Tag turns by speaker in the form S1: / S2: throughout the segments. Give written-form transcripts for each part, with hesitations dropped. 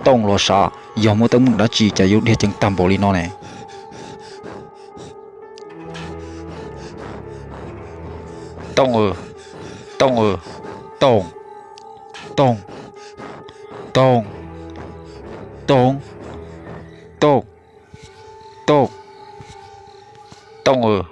S1: Tông lo sa giờ mua tông đã chỉ chạy dụng để chẳng tầm bộ li nó này tông tông tông tông tông tông tông tông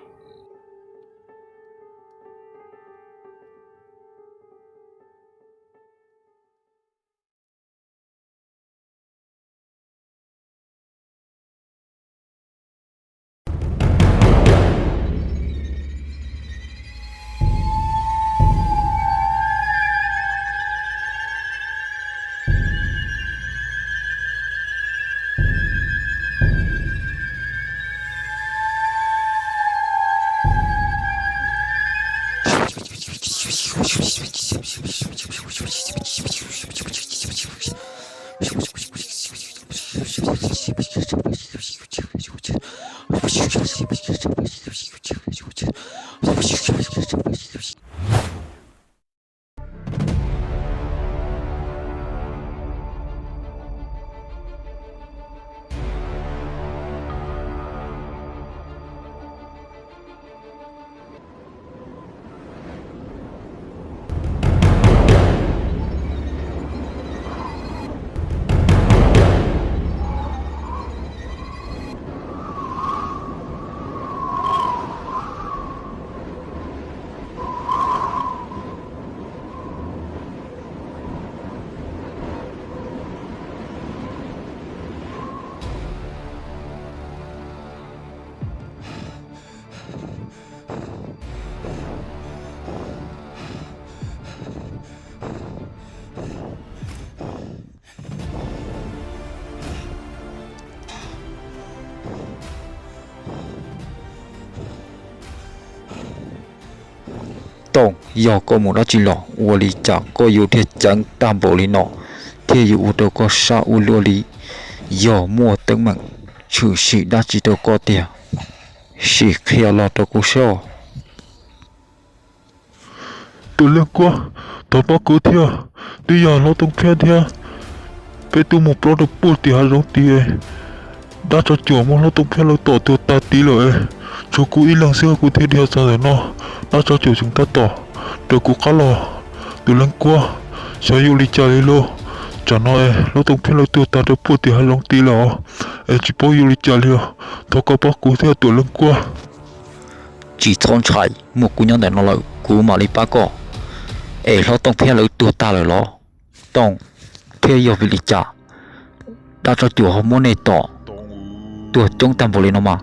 S1: tông do có một đó chỉ lọ u lý chả có yêu thiệt chẳng tam bộ lý nọ thế yêu u đâu có sao u lúa lý do mua tấm mạng chủ sĩ đã chỉ đâu có tiền sĩ kia lọ đâu có sao
S2: tụi lên qua tao bắt cứ theo bây giờ nó tung phe theo bây tụi một pro được bút thì hai giống tiền đã cho chùa mà nó tung phe lâu tổ từ ta tí rồi chú cú ít lần xưa cú theo theo sao rồi nó đã cho chùa chúng ta tỏ được cú cá lò tụi lên qua sẽ yêu đi chơi luôn chả nói nó tung phe lâu từ ta được bút thì hai giống tí rồi chỉ bao yêu đi chơi luôn tao có bắt cú theo tụi lên qua
S1: chỉ thôn chạy một cú nhân đại nó lại cú mà đi ba cọ nó tông phe lấy tua ta rồi lo tông phe yêu vì lý trả đã cho chùa họ muốn này tỏ tua trong tam bộ lý nó mà